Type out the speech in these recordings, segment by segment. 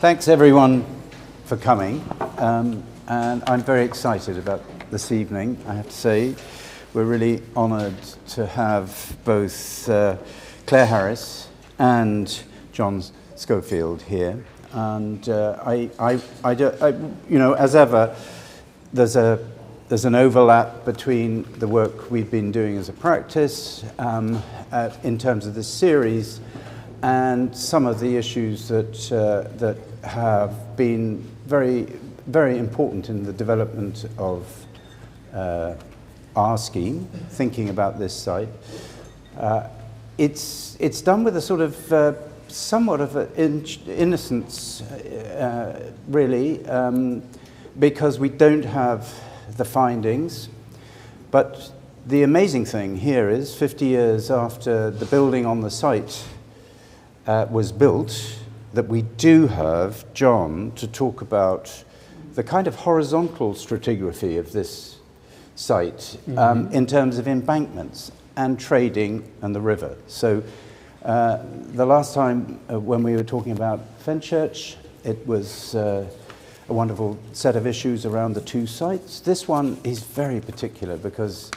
Thanks everyone for coming, and I'm very excited about this evening. I have to say, we're really honoured to have both Claire Harries and John Schofield here, and you know, as ever, there's an overlap between the work we've been doing as a practice in terms of this series and some of the issues that have been very, very important in the development of our scheme, thinking about this site. It's done with a sort of somewhat of an innocence, really, because we don't have the findings. But the amazing thing here is 50 years after the building on the site was built, that we do have John to talk about the kind of horizontal stratigraphy of this site in terms of embankments and trading and the river. So the last time when we were talking about Fenchurch, it was a wonderful set of issues around the two sites. This one is very particular because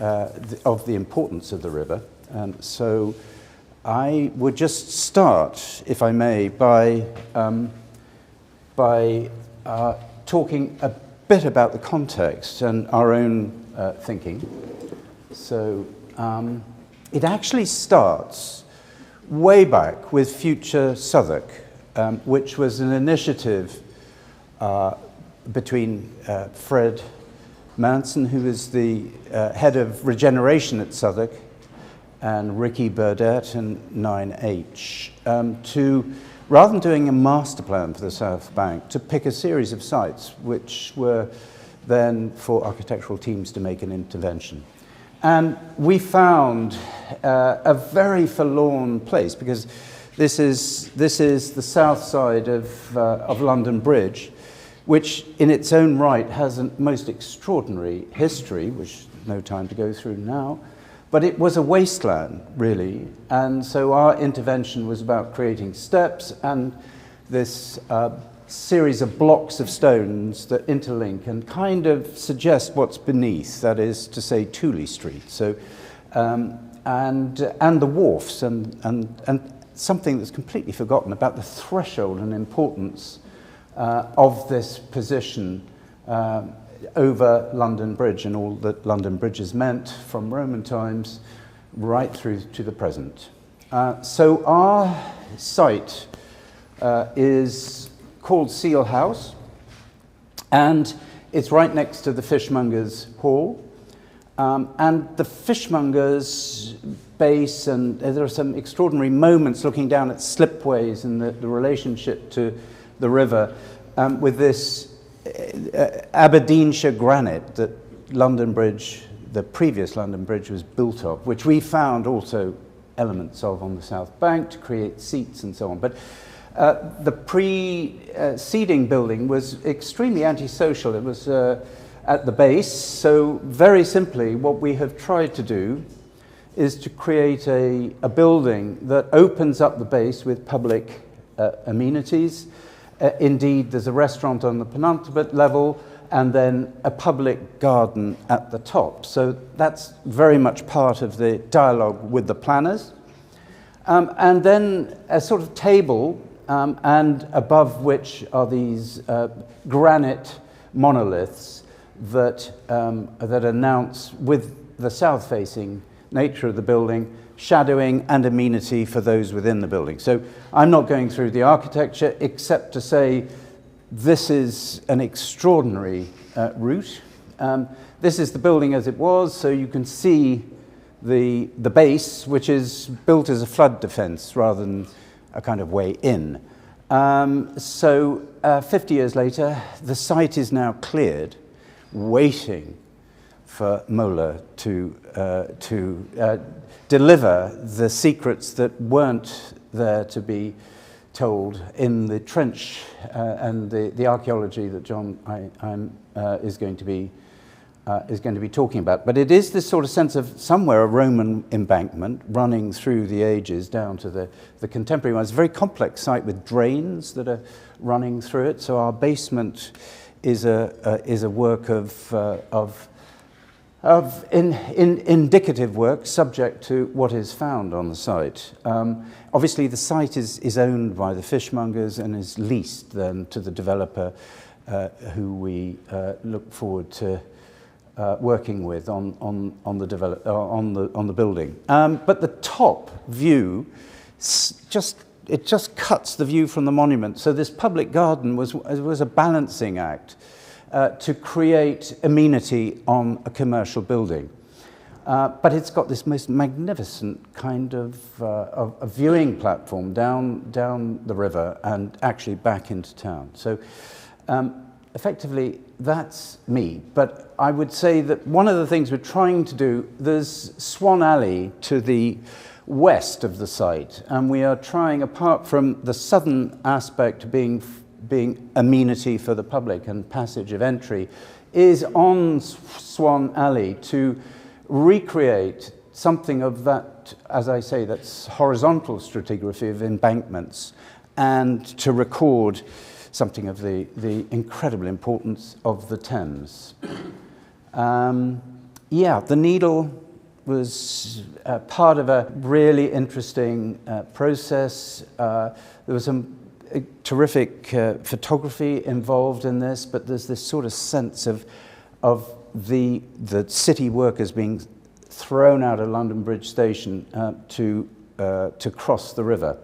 of the importance of the river. So I would just start, if I may, by talking a bit about the context and our own thinking. So it actually starts way back with Future Southwark, which was an initiative between Fred Manson, who was the head of regeneration at Southwark, and Ricky Burdett and 9H, to, rather than doing a master plan for the South Bank, to pick a series of sites which were then for architectural teams to make an intervention. And we found a very forlorn place, because this is the south side of London Bridge, which in its own right has a most extraordinary history, which no time to go through now. But it was a wasteland, really, and so our intervention was about creating steps and this series of blocks of stones that interlink and kind of suggest what's beneath, that is to say, Tooley Street. So, and the wharfs and something that's completely forgotten about the threshold and importance of this position over London Bridge and all that London Bridge has meant from Roman times right through to the present. So our site is called Seal House, and it's right next to the Fishmongers' Hall. And the Fishmongers' base, and there are some extraordinary moments looking down at slipways and the relationship to the river with this Aberdeenshire granite that London Bridge, the previous London Bridge, was built of, which we found also elements of on the South Bank to create seats and so on. But the preceding building was extremely antisocial. It was at the base, so very simply what we have tried to do is to create a building that opens up the base with public amenities. Indeed, there's a restaurant on the penultimate level and then a public garden at the top. So that's very much part of the dialogue with the planners. And then a sort of table, and above which are these granite monoliths that announce, with the south-facing nature of the building, shadowing and amenity for those within the building. So I'm not going through the architecture except to say this is an extraordinary route. This is the building as it was, so you can see the base, which is built as a flood defense rather than a kind of way in. So 50 years later, the site is now cleared, waiting for MOLA to deliver the secrets that weren't there to be told in the trench and the archaeology that John is going to be is going to be talking about. But it is this sort of sense of somewhere a Roman embankment running through the ages down to the contemporary one. It's a very complex site with drains that are running through it. So our basement is a work of indicative work subject to what is found on the site. Obviously the site is owned by the fishmongers and is leased then to the developer who we look forward to working with on the building. But the top view just cuts the view from the monument. So this public garden was a balancing act to create amenity on a commercial building. But it's got this most magnificent kind of a viewing platform down the river and actually back into town. So effectively, that's me. But I would say that one of the things we're trying to do, there's Swan Alley to the west of the site, and we are trying, apart from the southern aspect being amenity for the public and passage of entry, is on Swan Alley to recreate something of that, as I say, that's horizontal stratigraphy of embankments, and to record something of the incredible importance of the Thames. Yeah, the Needle was part of a really interesting process. There was some terrific photography involved in this, but there's this sort of sense of the city workers being thrown out of London Bridge Station to cross the river.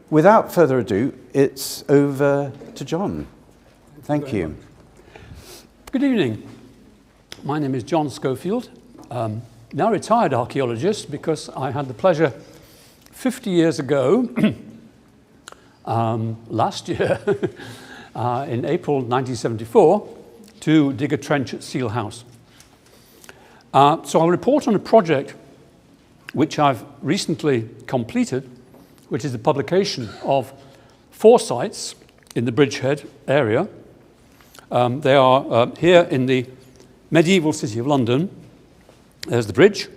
Without further ado, it's over to John. Thank you. Good evening. My name is John Schofield, now retired archaeologist, because I had the pleasure 50 years ago, last year, in April 1974, to dig a trench at Seal House. So I'll report on a project which I've recently completed, which is the publication of 4 sites in the Bridgehead area. They are here in the medieval city of London. There's the bridge,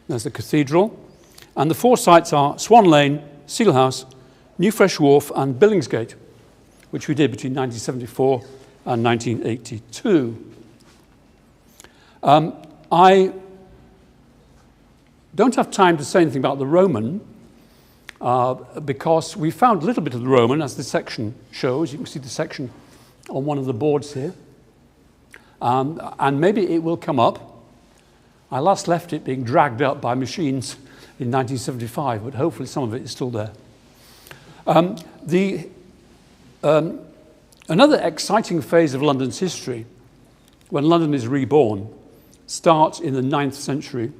there's the cathedral, and the 4 sites are Swan Lane, Seal House, New Fresh Wharf and Billingsgate, which we did between 1974 and 1982. I don't have time to say anything about the Roman, because we found a little bit of the Roman, as this section shows. You can see the section on one of the boards here. And maybe it will come up. I last left it being dragged up by machines in 1975, but hopefully some of it is still there. Another exciting phase of London's history, when London is reborn, starts in the 9th century,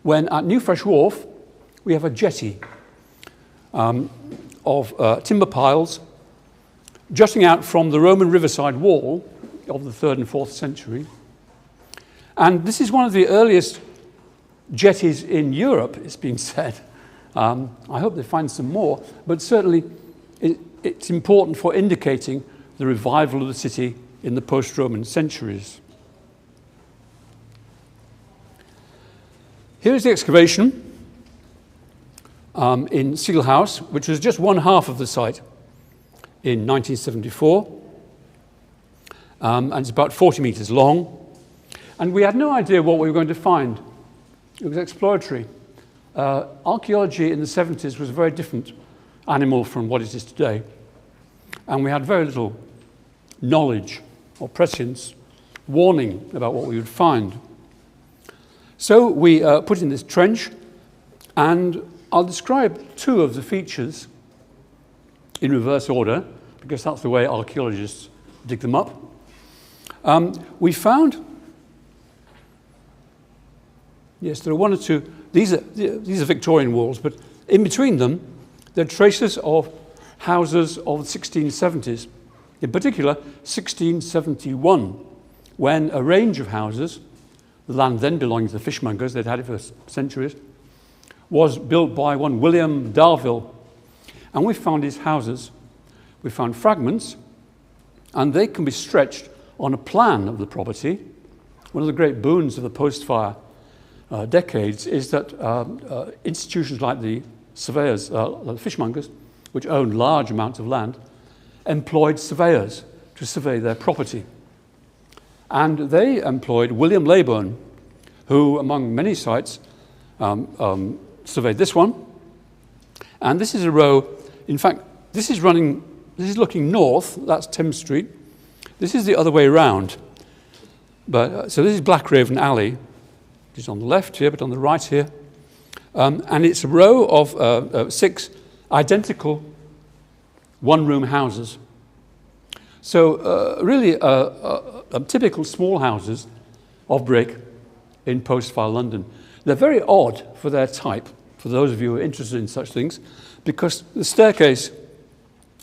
when at New Fresh Wharf we have a jetty of timber piles jutting out from the Roman riverside wall of the 3rd and 4th century. And this is one of the earliest jetties in Europe, it's been said. I hope they find some more, but certainly it's important for indicating the revival of the city in the post-Roman centuries. Here is the excavation in Seal House, which was just one half of the site in 1974. And it's about 40 metres long. And we had no idea what we were going to find. It was exploratory. Archaeology in the 70s was a very different animal from what it is today. And we had very little knowledge or prescience, warning about what we would find. So we put in this trench, and I'll describe 2 of the features in reverse order, because that's the way archaeologists dig them up. We found, yes, there are 1 or 2, these are Victorian walls, but in between them, there are traces of houses of the 1670s, in particular 1671, when a range of houses, the land then belonging to the fishmongers, they'd had it for centuries, was built by one William Darville. And we found his houses. We found fragments, and they can be stretched on a plan of the property one of the great boons of the post-fire decades is that institutions like the surveyors, like the fishmongers, which owned large amounts of land, employed surveyors to survey their property. And they employed William Leyburn, who, among many sites, surveyed this one. And this is a row, in fact, this is looking north, that's Thames Street. This is the other way around. But, so this is Blackraven Alley, which is on the left here, but on the right here. And it's a row of 6 identical one-room houses. So really typical small houses of brick in post-fire London. They're very odd for their type, for those of you who are interested in such things, because the staircase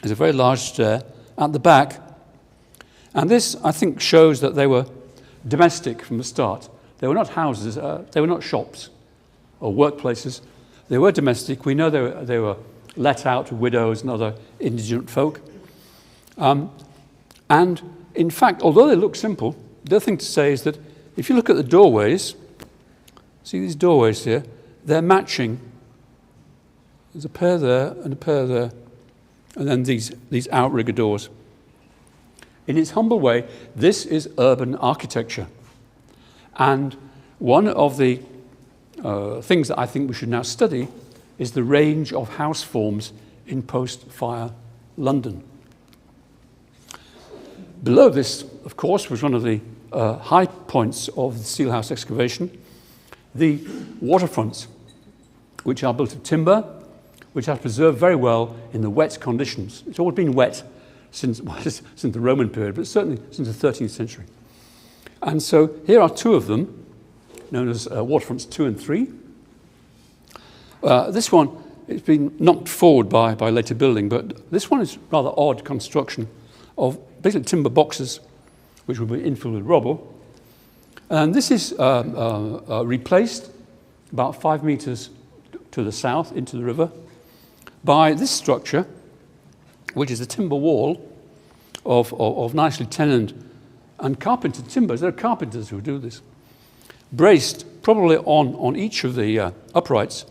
is a very large stair at the back. And this, I think, shows that they were domestic from the start. They were not houses, they were not shops or workplaces. They were domestic. We know they were let out to widows and other indigent folk. And in fact, although they look simple, the other thing to say is that if you look at the doorways, see these doorways here, they're matching. There's a pair there and a pair there, and then these outrigger doors. In its humble way, this is urban architecture. And one of the things that I think we should now study is the range of house forms in post-fire London. Below this, of course, was one of the high points of the steel house excavation, the waterfronts, which are built of timber, which are preserved very well in the wet conditions. It's always been wet since the Roman period, but certainly since the 13th century. And so here are 2 of them, known as waterfronts 2 and 3. This one, it's been knocked forward by later building, but this one is rather odd construction of basically timber boxes, which will be infilled with rubble. And this is replaced about 5 meters to the south into the river by this structure, which is a timber wall of nicely tenoned and carpentered timbers. There are carpenters who do this, braced probably on each of the uprights.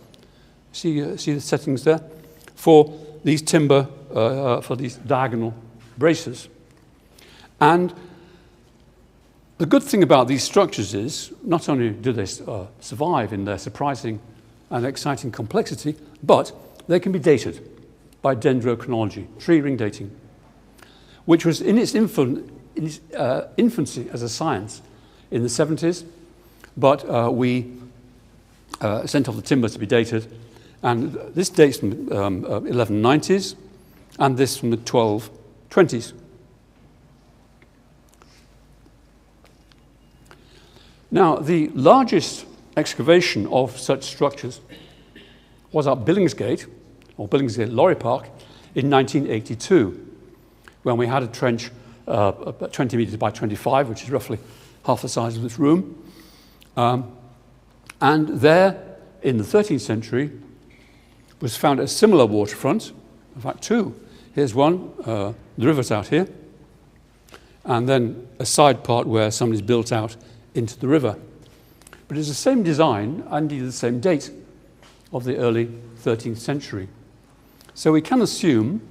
See the settings there for these timber, for these diagonal braces. And the good thing about these structures is not only do they survive in their surprising and exciting complexity, but they can be dated by dendrochronology, tree ring dating, which was in its infancy as a science in the 70s, but we sent off the timbers to be dated, and this dates from 1190s, and this from the 1220s. Now, the largest excavation of such structures was at Billingsgate, or Billingsgate Lorry Park, in 1982, when we had a trench 20 metres by 25, which is roughly half the size of this room. And there, in the 13th century, was found a similar waterfront, in fact 2. Here's one, the river's out here, and then a side part where somebody's built out into the river. But it's the same design and indeed the same date of the early 13th century. So we can assume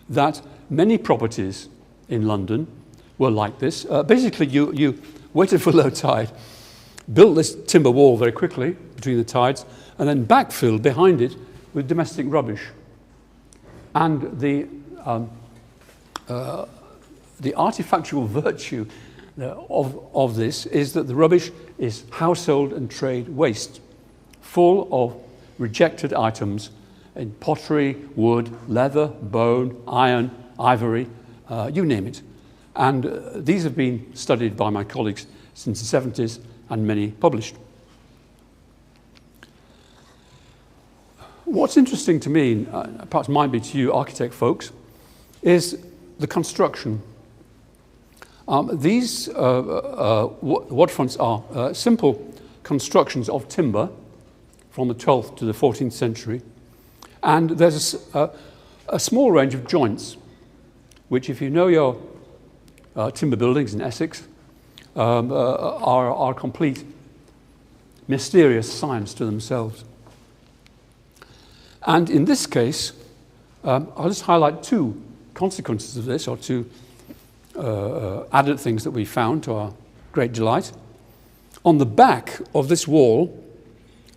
that many properties in London were like this. Basically, you waited for low tide, built this timber wall very quickly between the tides, and then backfilled behind it with domestic rubbish. And the artifactual virtue of this is that the rubbish is household and trade waste, full of rejected items in pottery, wood, leather, bone, iron, ivory, you name it. And these have been studied by my colleagues since the 70s and many published. What's interesting to me, perhaps might be to you architect folks, is the construction. These waterfronts are simple constructions of timber from the 12th to the 14th century. And there's a small range of joints, which if you know your timber buildings in Essex, are complete mysterious science to themselves. And in this case, I'll just highlight two consequences of this, or two added things that we found to our great delight. On the back of this wall,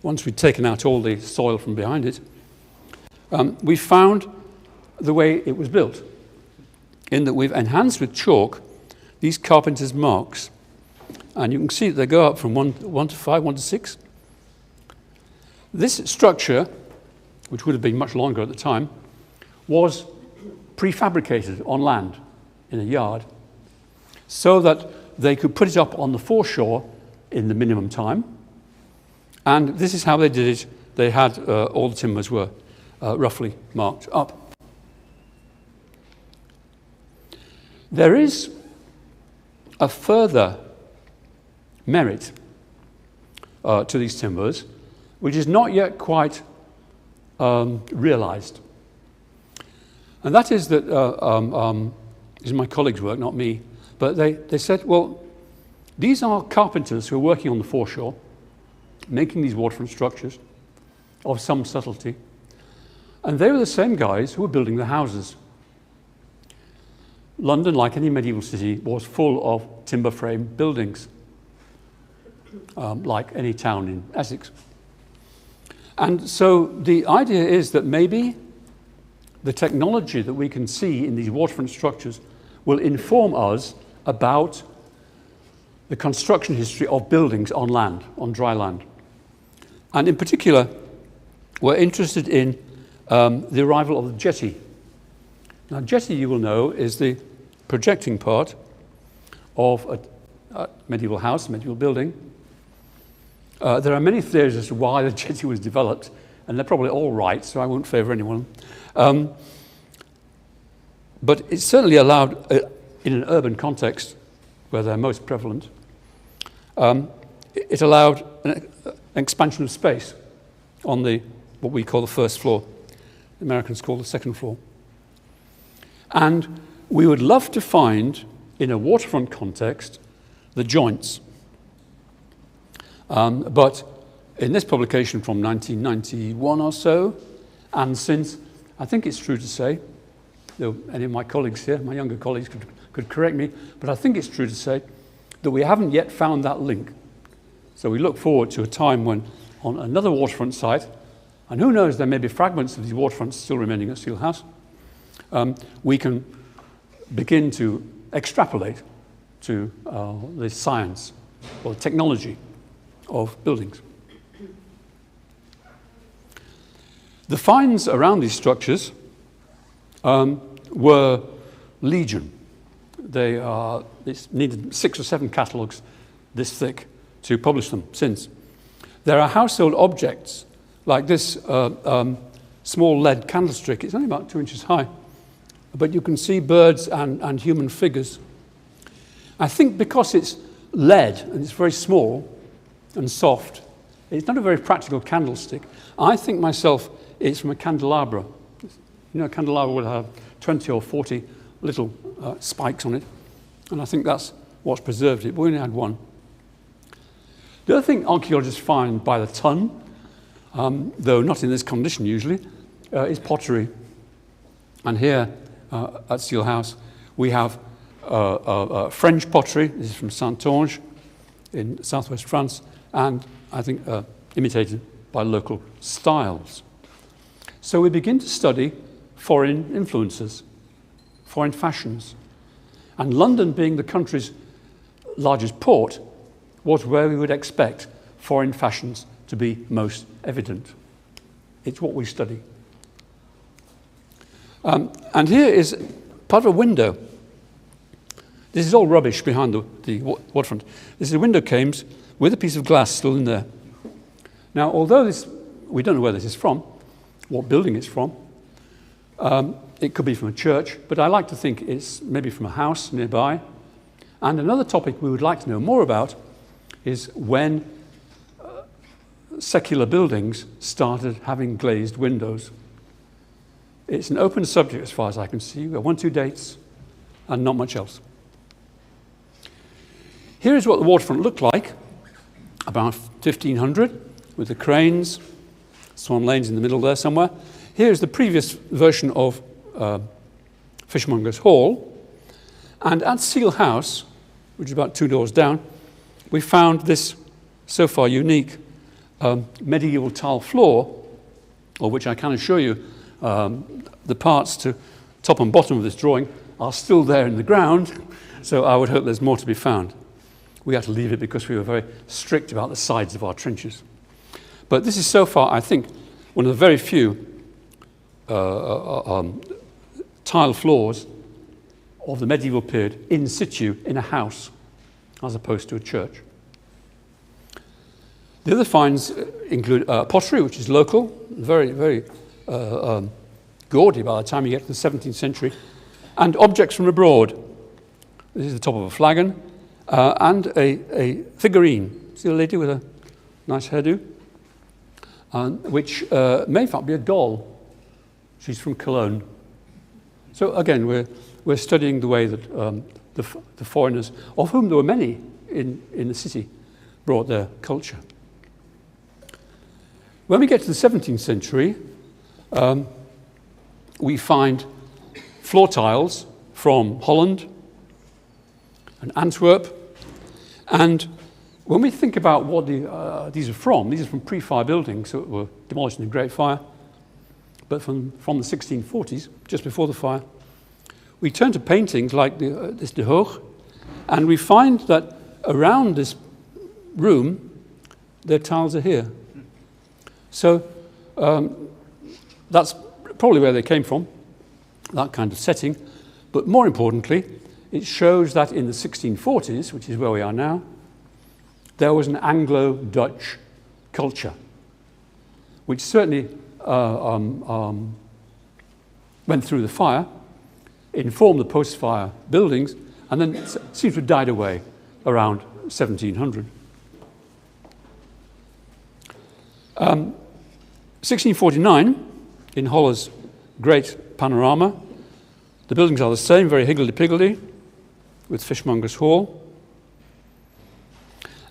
once we'd taken out all the soil from behind it, we found the way it was built, in that we've enhanced with chalk these carpenter's marks. And you can see that they go up from 1 to 5, 1 to 6. This structure, which would have been much longer at the time, was prefabricated on land in a yard so that they could put it up on the foreshore in the minimum time. And this is how they did it. They had all the timbers were roughly marked up. There is a further merit to these timbers, which is not yet quite realized. And that is that, this is my colleagues' work, not me, but they said, well, these are carpenters who are working on the foreshore, making these waterfront structures of some subtlety, and they were the same guys who were building the houses. London, like any medieval city, was full of timber frame buildings, like any town in Essex. And so the idea is that maybe the technology that we can see in these waterfront structures will inform us about the construction history of buildings on land, on dry land. And in particular, we're interested in the arrival of the jetty. Now, jetty, you will know, is the projecting part of a medieval house, a medieval building. There are many theories as to why the jetty was developed, and they're probably all right, so I won't favour anyone. But it's certainly allowed, in an urban context, where they're most prevalent, it allowed an expansion of space on what we call the first floor. The Americans call the second floor. And we would love to find, in a waterfront context, the joints. But in this publication from 1991 or so, and since, I think it's true to say, though any of my colleagues here, my younger colleagues could correct me, but I think it's true to say that we haven't yet found that link. So we look forward to a time when, on another waterfront site, and who knows, there may be fragments of these waterfronts still remaining at Steel House, we can begin to extrapolate to the science or the technology of buildings. The finds around these structures were legion. It's needed 6 or 7 catalogues this thick to publish them since. There are household objects like this small lead candlestick. It's only about 2 inches high, but you can see birds and human figures. I think because it's lead and it's very small and soft, it's not a very practical candlestick. I think myself it's from a candelabra. You know, a candelabra would have 20 or 40 little spikes on it, and I think that's what's preserved it. We only had one. The other thing archaeologists find by the ton, though not in this condition usually, is pottery. And here at Steel House, we have French pottery. This is from Saintonge in southwest France, and I think imitated by local styles. So we begin to study foreign influences, foreign fashions. And London, being the country's largest port, was where we would expect foreign fashions to be most evident. It's what we study. And here is part of a window. This is all rubbish behind the waterfront. This is a window cames with a piece of glass still in there. Now, although we don't know where this is from, what building it's from, it could be from a church, but I like to think it's maybe from a house nearby. And another topic we would like to know more about is when secular buildings started having glazed windows. It's an open subject as far as I can see. We've got 1, 2 dates and not much else. Here is what the waterfront looked like about 1500 with the cranes, Swan Lane's in the middle there somewhere. Here's the previous version of Fishmonger's Hall. And at Seal House, which is about 2 doors down, we found this so far unique medieval tile floor, of which I can assure you the parts to top and bottom of this drawing are still there in the ground, so I would hope there's more to be found. We had to leave it because we were very strict about the sides of our trenches. But this is so far, I think, one of the very few tile floors of the medieval period in situ in a house, as opposed to a church. The other finds include pottery, which is local, very, very gaudy by the time you get to the 17th century, and objects from abroad. This is the top of a flagon, and a figurine. See the lady with a nice hairdo? Which may in fact be a doll. She's from Cologne. So again, we're studying the way that the foreigners, of whom there were many in the city, brought their culture. When we get to the 17th century, we find floor tiles from Holland and Antwerp. And when we think about what these are from pre-fire buildings that were demolished in the Great Fire, but from the 1640s, just before the fire, we turn to paintings like this De Hoog, and we find that around this room, their tiles are here. So that's probably where they came from, that kind of setting. But more importantly, it shows that in the 1640s, which is where we are now, there was an Anglo-Dutch culture, which certainly went through the fire, informed the post-fire buildings, and then seems to have died away around 1700. 1649, in Holler's great panorama, the buildings are the same, very higgledy-piggledy, with Fishmonger's Hall.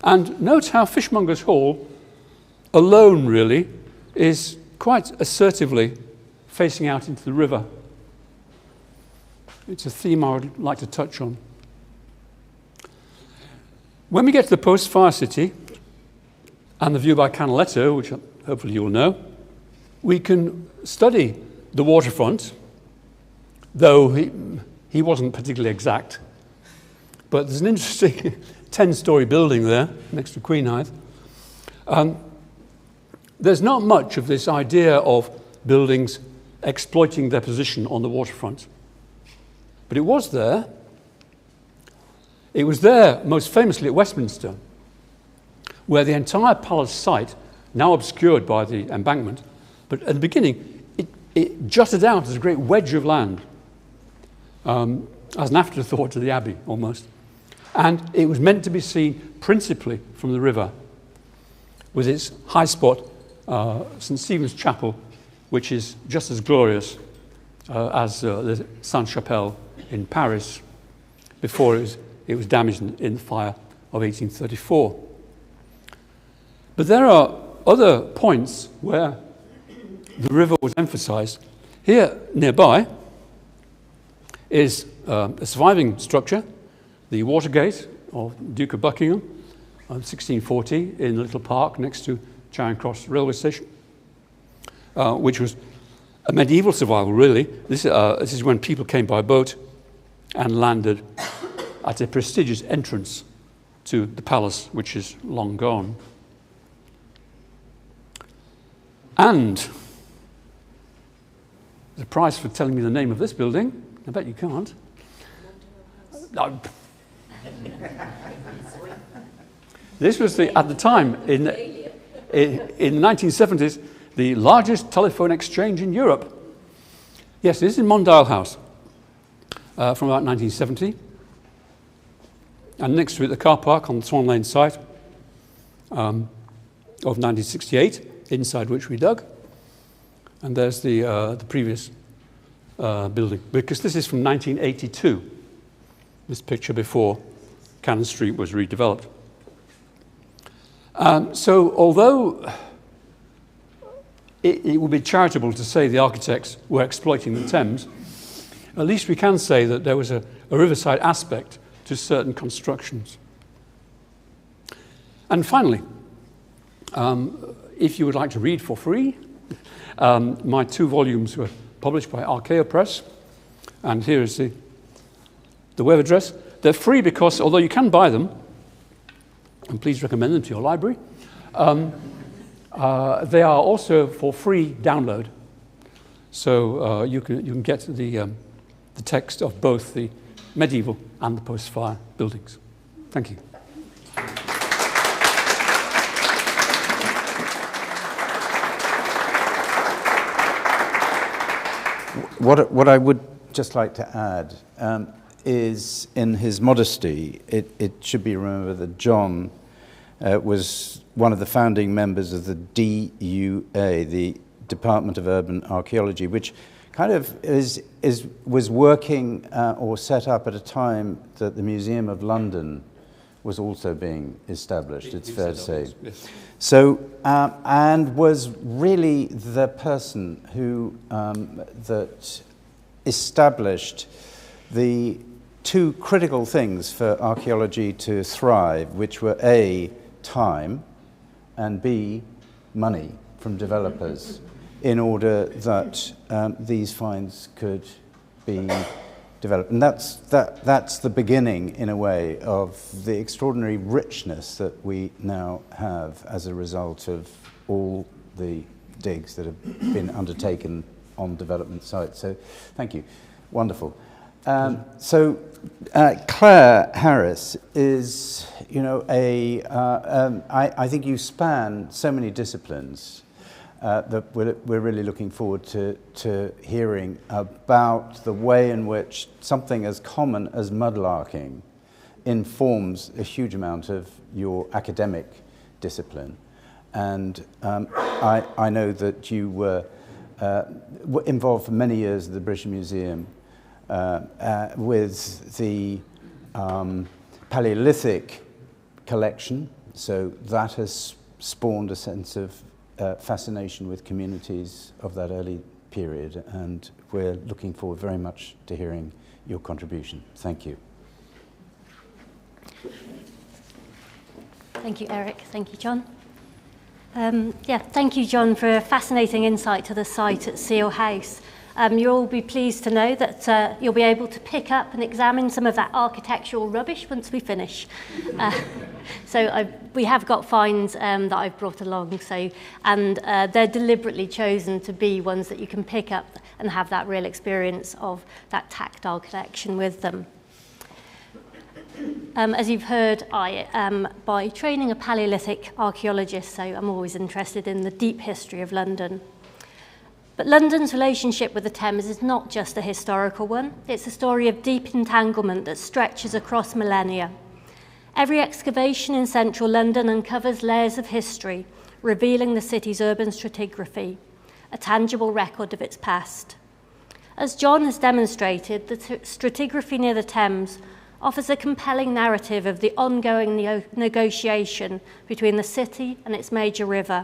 And note how Fishmonger's Hall alone, really, is quite assertively facing out into the river. It's a theme I would like to touch on. When we get to the post-fire city and the view by Canaletto, which hopefully you'll know, we can study the waterfront, though he wasn't particularly exact. But there's an interesting 10-story building there next to Queen Hithe. There's not much of this idea of buildings exploiting their position on the waterfront. But it was there. It was there most famously at Westminster, where the entire palace site, now obscured by the embankment, but at the beginning, it jutted out as a great wedge of land, as an afterthought to the abbey, almost. And it was meant to be seen principally from the river, with its high spot, St. Stephen's Chapel, which is just as glorious as the Sainte-Chapelle in Paris, before it was damaged in the fire of 1834. But there are other points where the river was emphasized. Here, nearby, is a surviving structure, the Watergate of Duke of Buckingham, 1640, in the little park next to Charing Cross railway station, which was a medieval survival, really. This is when people came by boat and landed at a prestigious entrance to the palace, which is long gone. And the prize for telling me the name of this building, I bet you can't. No. This was, at the time, in the 1970s, the largest telephone exchange in Europe. Yes, this is in Mondial House from about 1970. And next to it, the car park on the Swan Lane site of 1968, inside which we dug. And there's the previous building, because this is from 1982, this picture before Cannon Street was redeveloped. So although it would be charitable to say the architects were exploiting the Thames, at least we can say that there was a riverside aspect to certain constructions. And finally, if you would like to read for free, my 2 volumes were published by Press, and here is the web address. They're free because, although you can buy them, and please recommend them to your library, they are also for free download. So you can get the text of both the medieval and the post-fire buildings. Thank you. What I would just like to add is, in his modesty, it should be remembered that John was one of the founding members of the DUA, the Department of Urban Archaeology, which kind of was working or set up at a time that the Museum of London was also being established, it's fair to say. Yes. So, and was really the person who that established the 2 critical things for archaeology to thrive, which were A, time, and B, money from developers, in order that these finds could be developed. And that's the beginning, in a way, of the extraordinary richness that we now have as a result of all the digs that have been undertaken on development sites. So thank you. Wonderful. So Claire Harris is, you know, I think you span so many disciplines that we're really looking forward to hearing about the way in which something as common as mudlarking informs a huge amount of your academic discipline. And I know that you were involved for many years at the British Museum with the Paleolithic collection, so that has spawned a sense of fascination with communities of that early period, and we're looking forward very much to hearing your contribution. Thank you. Thank you, Eric. Thank you, John. Thank you, John, for a fascinating insight to the site at Seal House. You'll all be pleased to know that you'll be able to pick up and examine some of that architectural rubbish once we finish. We have got finds that I've brought along, and they're deliberately chosen to be ones that you can pick up and have that real experience of that tactile connection with them. As you've heard, I am by training a Paleolithic archaeologist, so I'm always interested in the deep history of London. But London's relationship with the Thames is not just a historical one. It's a story of deep entanglement that stretches across millennia. Every excavation in central London uncovers layers of history, revealing the city's urban stratigraphy, a tangible record of its past. As John has demonstrated, the stratigraphy near the Thames offers a compelling narrative of the ongoing negotiation between the city and its major river,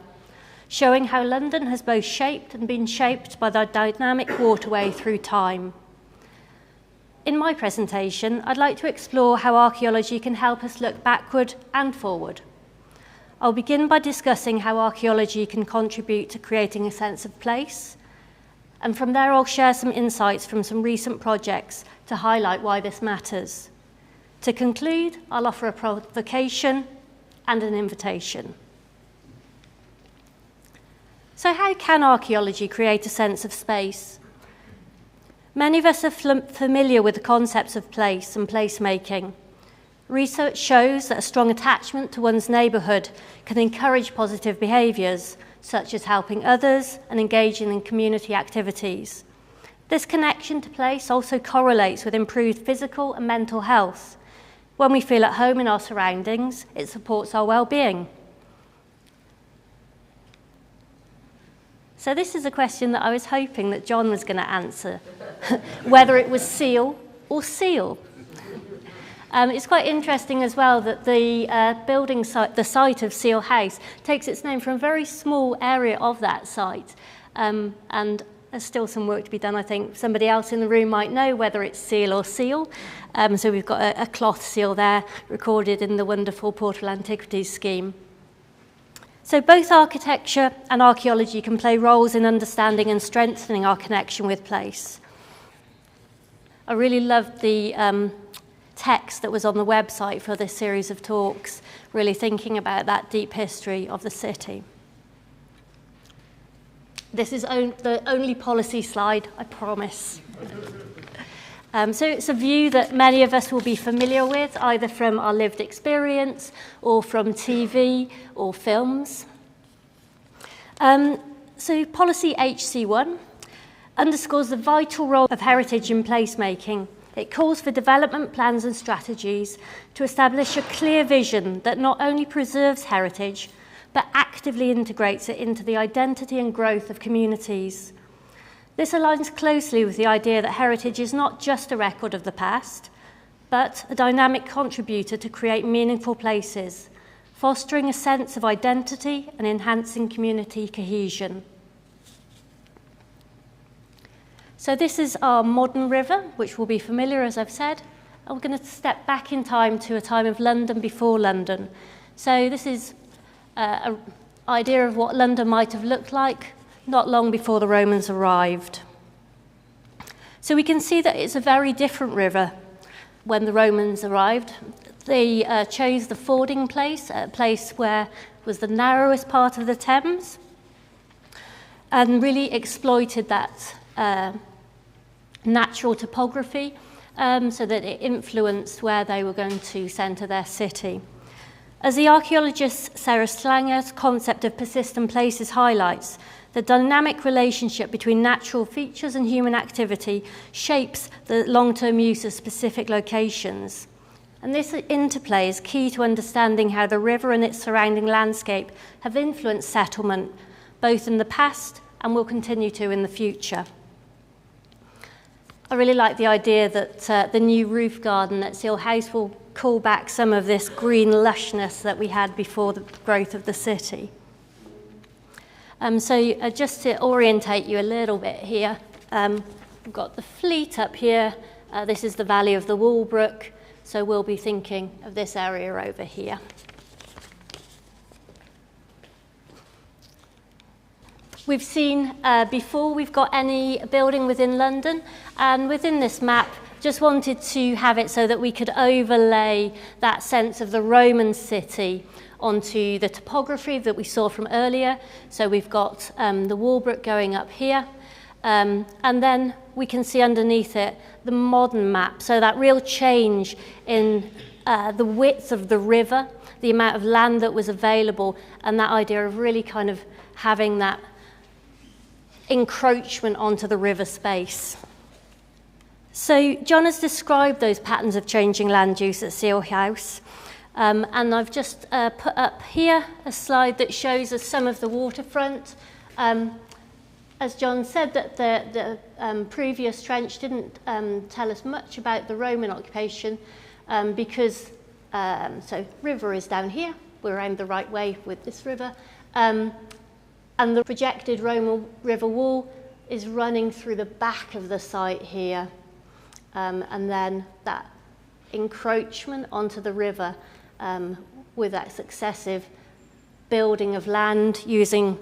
showing how London has both shaped and been shaped by the dynamic waterway through time. In my presentation, I'd like to explore how archaeology can help us look backward and forward. I'll begin by discussing how archaeology can contribute to creating a sense of place, and from there I'll share some insights from some recent projects to highlight why this matters. To conclude, I'll offer a provocation and an invitation. So how can archaeology create a sense of space? Many of us are familiar with the concepts of place and placemaking. Research shows that a strong attachment to one's neighbourhood can encourage positive behaviours, such as helping others and engaging in community activities. This connection to place also correlates with improved physical and mental health. When we feel at home in our surroundings, it supports our well-being. So this is a question that I was hoping that John was going to answer, whether it was seal or seal. It's quite interesting as well that the building site, the site of Seal House, takes its name from a very small area of that site. And there's still some work to be done, I think. Somebody else in the room might know whether it's seal or seal. So we've got a cloth seal there, recorded in the wonderful Portal Antiquities scheme. So both architecture and archaeology can play roles in understanding and strengthening our connection with place. I really loved the text that was on the website for this series of talks, really thinking about that deep history of the city. This is the only policy slide, I promise. So it's a view that many of us will be familiar with, either from our lived experience or from TV or films. So policy HC1 underscores the vital role of heritage in placemaking. It calls for development plans and strategies to establish a clear vision that not only preserves heritage, but actively integrates it into the identity and growth of communities. This aligns closely with the idea that heritage is not just a record of the past, but a dynamic contributor to create meaningful places, fostering a sense of identity and enhancing community cohesion. So this is our modern river, which will be familiar, as I've said. And we're going to step back in time to a time of London before London. So this is an idea of what London might have looked like not long before the Romans arrived. So we can see that it's a very different river when the Romans arrived. They chose the fording place, a place where was the narrowest part of the Thames, and really exploited that natural topography so that it influenced where they were going to centre their city. As the archaeologist Sarah Slanger's concept of persistent places highlights, the dynamic relationship between natural features and human activity shapes the long-term use of specific locations. And this interplay is key to understanding how the river and its surrounding landscape have influenced settlement, both in the past and will continue to in the future. I really like the idea that the new roof garden at Seal House will call back some of this green lushness that we had before the growth of the city. So just to orientate you a little bit here, we've got the Fleet up here. This is the valley of the Walbrook, so we'll be thinking of this area over here. We've seen before we've got any building within London, and within this map, just wanted to have it so that we could overlay that sense of the Roman city onto the topography that we saw from earlier. So we've got the Walbrook going up here, and then we can see underneath it the modern map. So that real change in the width of the river, the amount of land that was available, and that idea of really kind of having that encroachment onto the river space. So John has described those patterns of changing land use at Seal House, and I've just put up here a slide that shows us some of the waterfront. As John said, that the previous trench didn't tell us much about the Roman occupation because, so river is down here, we're around the right way with this river, and the projected Roman river wall is running through the back of the site here. And then that encroachment onto the river with that successive building of land using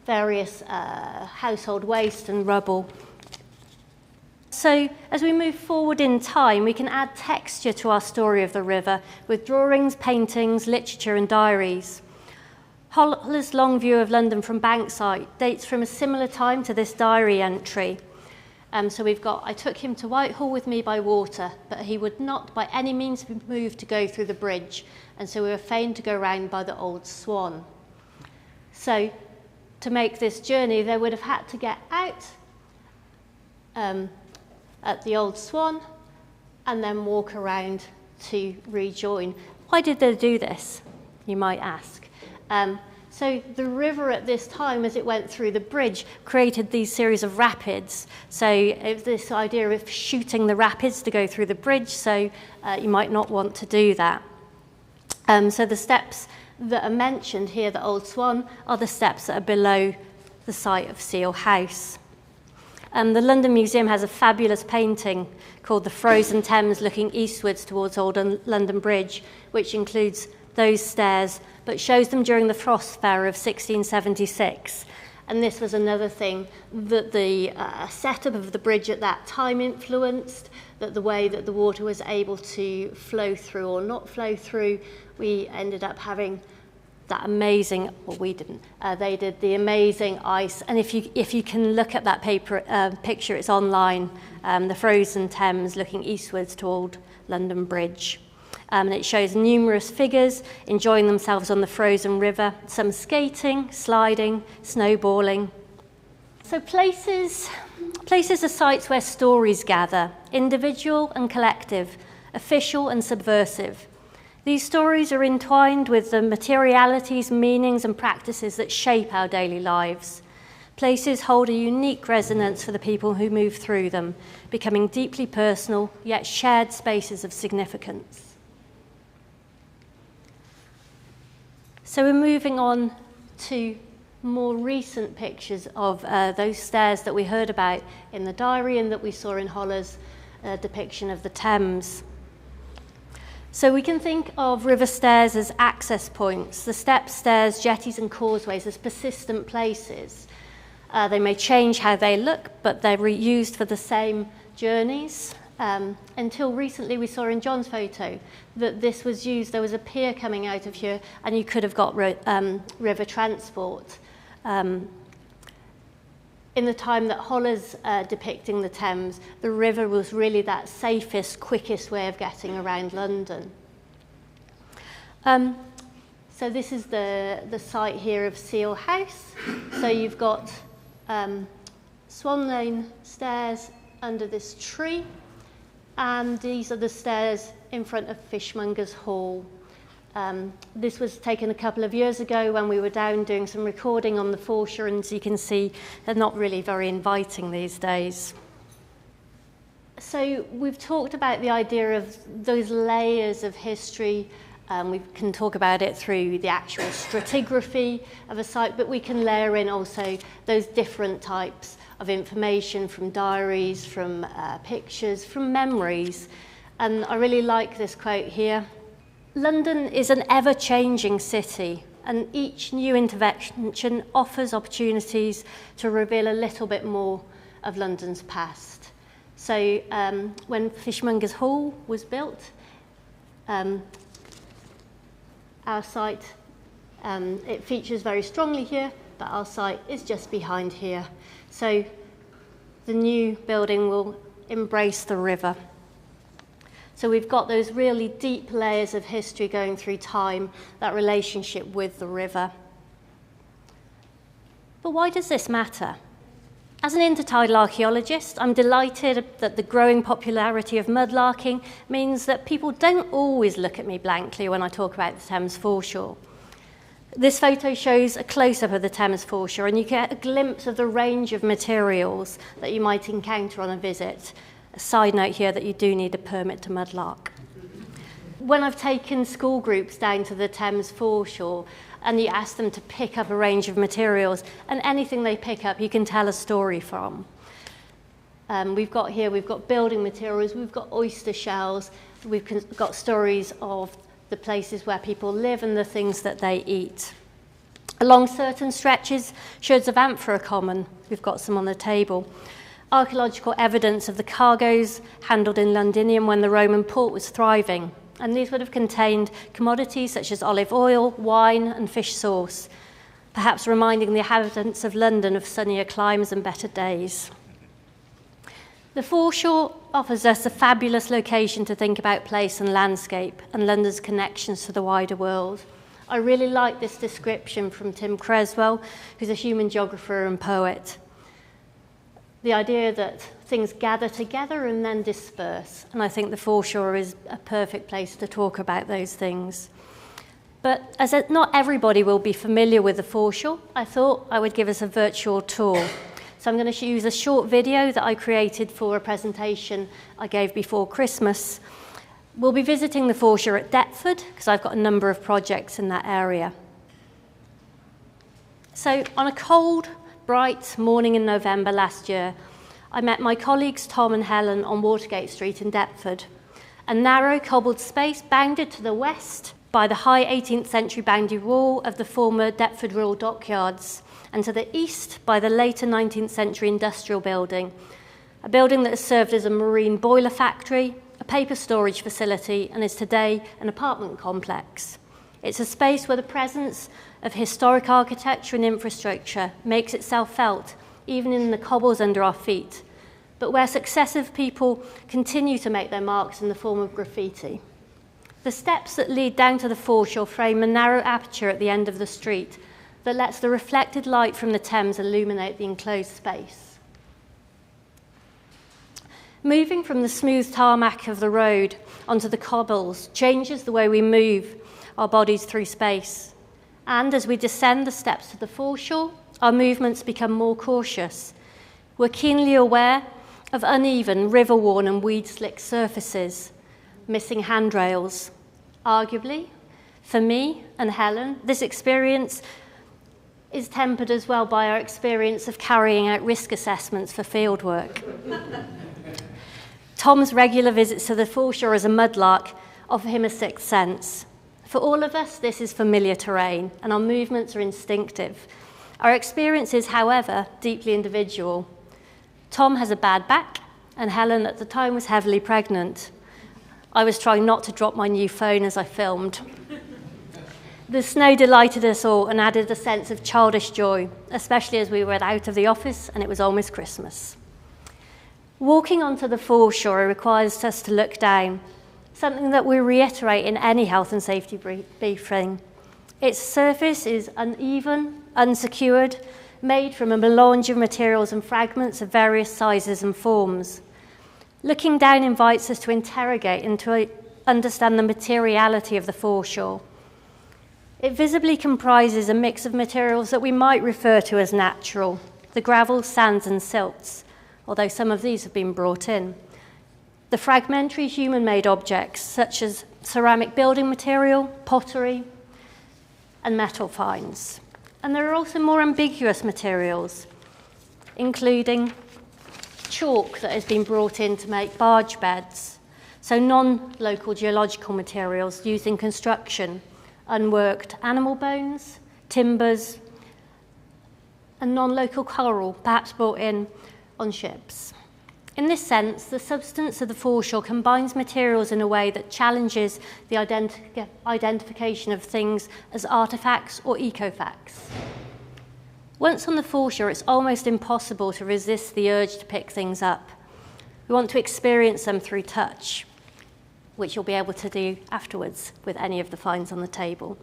various household waste and rubble. So as we move forward in time, we can add texture to our story of the river with drawings, paintings, literature and diaries. Holler's long view of London from Bankside dates from a similar time to this diary entry. So we've got, I took him to Whitehall with me by water, but he would not by any means be moved to go through the bridge, and so we were fain to go round by the Old Swan. So to make this journey, they would have had to get out at the Old Swan and then walk around to rejoin. Why did they do this, you might ask? So the river at this time, as it went through the bridge, created these series of rapids. So it was this idea of shooting the rapids to go through the bridge, so you might not want to do that. So the steps that are mentioned here, the Old Swan, are the steps that are below the site of Seal House. The London Museum has a fabulous painting called The Frozen Thames Looking Eastwards Towards Old London Bridge, which includes those stairs, but shows them during the frost fair of 1676. And this was another thing that the setup of the bridge at that time influenced, that the way that the water was able to flow through or not flow through. We ended up having that amazing, well, we didn't, they did the amazing ice. And if you can look at that picture, it's online, the frozen Thames looking eastwards to Old London Bridge. And it shows numerous figures enjoying themselves on the frozen river, some skating, sliding, snowballing. So places are sites where stories gather, individual and collective, official and subversive. These stories are entwined with the materialities, meanings and practices that shape our daily lives. Places hold a unique resonance for the people who move through them, becoming deeply personal, yet shared spaces of significance. So we're moving on to more recent pictures of those stairs that we heard about in the diary and that we saw in Holler's depiction of the Thames. So we can think of river stairs as access points, the steps, stairs, jetties and causeways as persistent places. They may change how they look, but they're reused for the same journeys. Until recently we saw in John's photo that this was used, there was a pier coming out of here and you could have got river transport. In the time that Holler's depicting the Thames, the river was really that safest, quickest way of getting around London. So this is the site here of Seal House. So you've got Swan Lane stairs under this tree, and these are the stairs in front of Fishmonger's Hall. This was taken a couple of years ago when we were down doing some recording on the foreshore, and as you can see, they're not really very inviting these days. So we've talked about the idea of those layers of history. We can talk about it through the actual stratigraphy of a site, but we can layer in also those different types of information from diaries, from pictures, from memories. And I really like this quote here. London is an ever-changing city, and each new intervention offers opportunities to reveal a little bit more of London's past. So when Fishmonger's Hall was built, our site, it features very strongly here, but our site is just behind here. So the new building will embrace the river. So we've got those really deep layers of history going through time, that relationship with the river. But why does this matter? As an intertidal archaeologist, I'm delighted that the growing popularity of mudlarking means that people don't always look at me blankly when I talk about the Thames foreshore. This photo shows a close-up of the Thames foreshore, and you get a glimpse of the range of materials that you might encounter on a visit. A side note here that you do need a permit to mudlark. When I've taken school groups down to the Thames foreshore and you ask them to pick up a range of materials, and anything they pick up you can tell a story from. We've got building materials, we've got oyster shells, we've got stories of the places where people live and the things that they eat. Along certain stretches, sherds of amphora are common. We've got some on the table. Archaeological evidence of the cargoes handled in Londinium when the Roman port was thriving. And these would have contained commodities such as olive oil, wine and fish sauce, perhaps reminding the inhabitants of London of sunnier climes and better days. The foreshore offers us a fabulous location to think about place and landscape and London's connections to the wider world. I really like this description from Tim Creswell, who's a human geographer and poet. The idea that things gather together and then disperse. And I think the foreshore is a perfect place to talk about those things. But as not everybody will be familiar with the foreshore, I thought I would give us a virtual tour. So I'm going to use a short video that I created for a presentation I gave before Christmas. We'll be visiting the foreshore at Deptford, because I've got a number of projects in that area. So on a cold, bright morning in November last year, I met my colleagues Tom and Helen on Watergate Street in Deptford, a narrow cobbled space bounded to the west by the high 18th century boundary wall of the former Deptford Rural Dockyards, and to the east by the later 19th century industrial building, a building that has served as a marine boiler factory, a paper storage facility, and is today an apartment complex. It's a space where the presence of historic architecture and infrastructure makes itself felt, even in the cobbles under our feet, but where successive people continue to make their marks in the form of graffiti. The steps that lead down to the foreshore frame a narrow aperture at the end of the street that lets the reflected light from the Thames illuminate the enclosed space. Moving from the smooth tarmac of the road onto the cobbles changes the way we move our bodies through space. And as we descend the steps to the foreshore, our movements become more cautious. We're keenly aware of uneven, river-worn and weed-slicked surfaces, missing handrails. Arguably, for me and Helen, this experience is tempered as well by our experience of carrying out risk assessments for fieldwork. Tom's regular visits to the foreshore as a mudlark offer him a sixth sense. For all of us, this is familiar terrain, and our movements are instinctive. Our experience is, however, deeply individual. Tom has a bad back, and Helen at the time was heavily pregnant. I was trying not to drop my new phone as I filmed. The snow delighted us all and added a sense of childish joy, especially as we were out of the office and it was almost Christmas. Walking onto the foreshore requires us to look down, something that we reiterate in any health and safety briefing. Its surface is uneven, unsecured, made from a melange of materials and fragments of various sizes and forms. Looking down invites us to interrogate and to understand the materiality of the foreshore. It visibly comprises a mix of materials that we might refer to as natural, the gravel, sands and silts, although some of these have been brought in. The fragmentary human-made objects, such as ceramic building material, pottery, and metal finds. And there are also more ambiguous materials, including chalk that has been brought in to make barge beds, so non-local geological materials used in construction, unworked animal bones, timbers, and non-local coral, perhaps brought in on ships. In this sense, the substance of the foreshore combines materials in a way that challenges the identification of things as artifacts or ecofacts. Once on the foreshore, it's almost impossible to resist the urge to pick things up. We want to experience them through touch, which you'll be able to do afterwards with any of the finds on the table.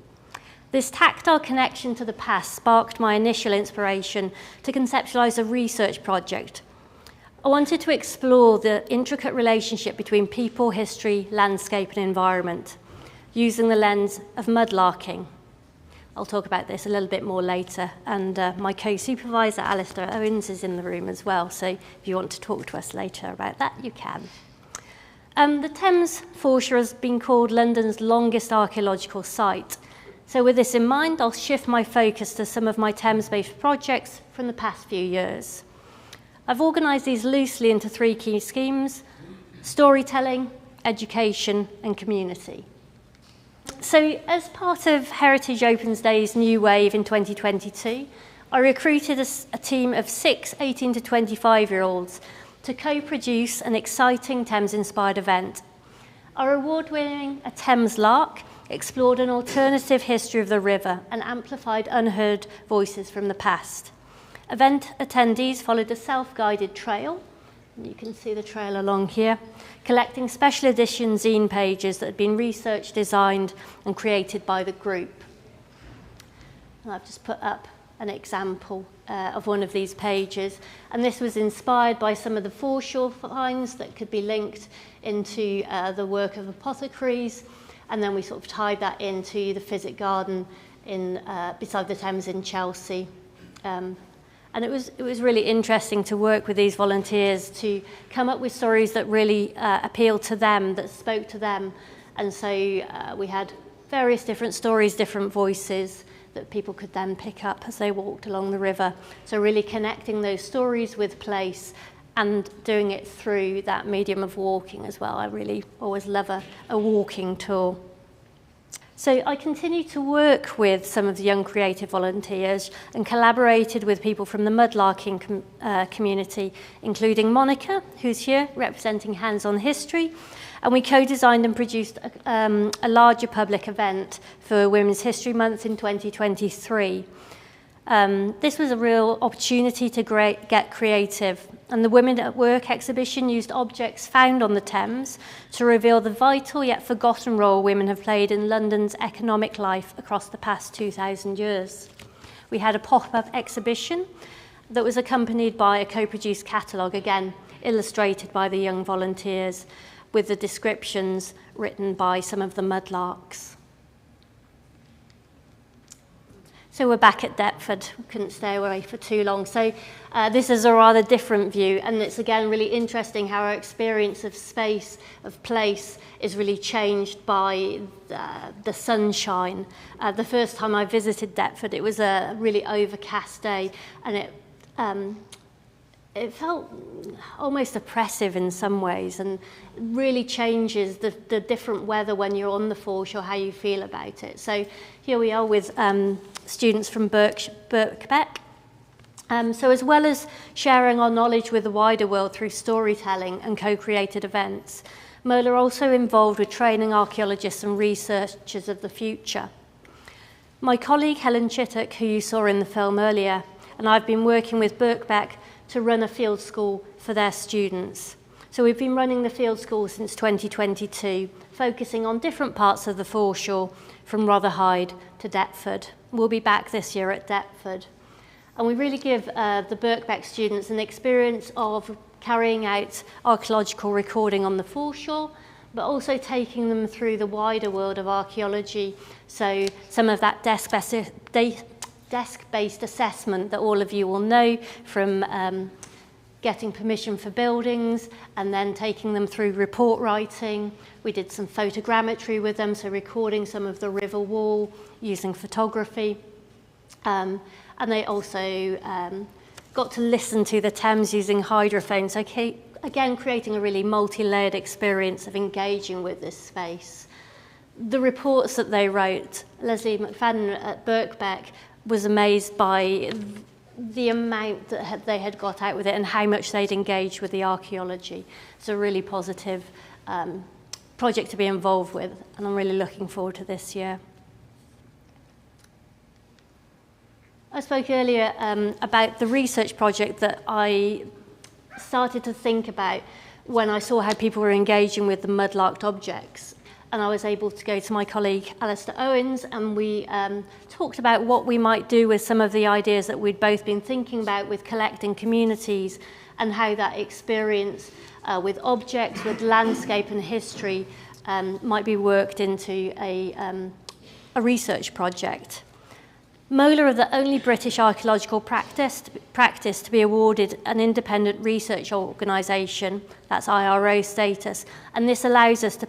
This tactile connection to the past sparked my initial inspiration to conceptualize a research project. I wanted to explore the intricate relationship between people, history, landscape, and environment, using the lens of mudlarking. I'll talk about this a little bit more later, and my co-supervisor, Alistair Owens, is in the room as well, so if you want to talk to us later about that, you can. The Thames foreshore has been called London's longest archaeological site. So with this in mind, I'll shift my focus to some of my Thames-based projects from the past few years. I've organised these loosely into three key schemes: storytelling, education, and community. So as part of Heritage Opens Day's new wave in 2022, I recruited a team of 6 18 to 25-year-olds to co-produce an exciting Thames-inspired event. Our award-winning A Thames Lark explored an alternative history of the river and amplified unheard voices from the past. Event attendees followed a self-guided trail, and you can see the trail along here, collecting special edition zine pages that had been researched, designed, and created by the group. And I've just put up an example of one of these pages, and this was inspired by some of the foreshore finds that could be linked into the work of apothecaries, And then we sort of tied that into the Physic Garden in, beside the Thames in Chelsea. And it was really interesting to work with these volunteers to come up with stories that really appealed to them, that spoke to them. And so we had various different stories, different voices that people could then pick up as they walked along the river. So really connecting those stories with place and doing it through that medium of walking as well. I really always love a walking tour. So I continued to work with some of the young creative volunteers and collaborated with people from the mudlarking community, including Monica, who's here representing Hands on History. And we co-designed and produced a larger public event for Women's History Month in 2023. This was a real opportunity to get creative, and the Women at Work exhibition used objects found on the Thames to reveal the vital yet forgotten role women have played in London's economic life across the past 2,000 years. We had a pop-up exhibition that was accompanied by a co-produced catalogue, again illustrated by the young volunteers, with the descriptions written by some of the mudlarks. So we're back at Deptford. We couldn't stay away for too long. So this is a rather different view, and it's again really interesting how our experience of space, of place, is really changed by the sunshine. The first time I visited Deptford, it was a really overcast day, and it felt almost oppressive in some ways, and really changes the different weather when you're on the foreshore, how you feel about it. So here we are with students from Birkbeck. So as well as sharing our knowledge with the wider world through storytelling and co-created events, MOLA are also involved with training archaeologists and researchers of the future. My colleague Helen Chittock, who you saw in the film earlier, and I've been working with Birkbeck to run a field school for their students. So we've been running the field school since 2022, focusing on different parts of the foreshore, from Rotherhithe to Deptford. We'll be back this year at Deptford. And we really give the Birkbeck students an experience of carrying out archaeological recording on the foreshore, but also taking them through the wider world of archaeology. So some of that desk-based assessment that all of you will know from getting permission for buildings and then taking them through report writing. We did some photogrammetry with them, so recording some of the river wall using photography. And they also got to listen to the Thames using hydrophones. So again, creating a really multi-layered experience of engaging with this space. The reports that they wrote, Leslie McFadden at Birkbeck was amazed by the amount that they had got out with it and how much they'd engaged with the archaeology. It's a really positive project to be involved with, and I'm really looking forward to this year. I spoke earlier about the research project that I started to think about when I saw how people were engaging with the mudlarked objects. And I was able to go to my colleague Alistair Owens, and we talked about what we might do with some of the ideas that we'd both been thinking about with collecting communities, and how that experience with objects, with landscape and history might be worked into a research project. MOLA are the only British archaeological practice to be awarded an independent research organisation, that's IRO status, and this allows us to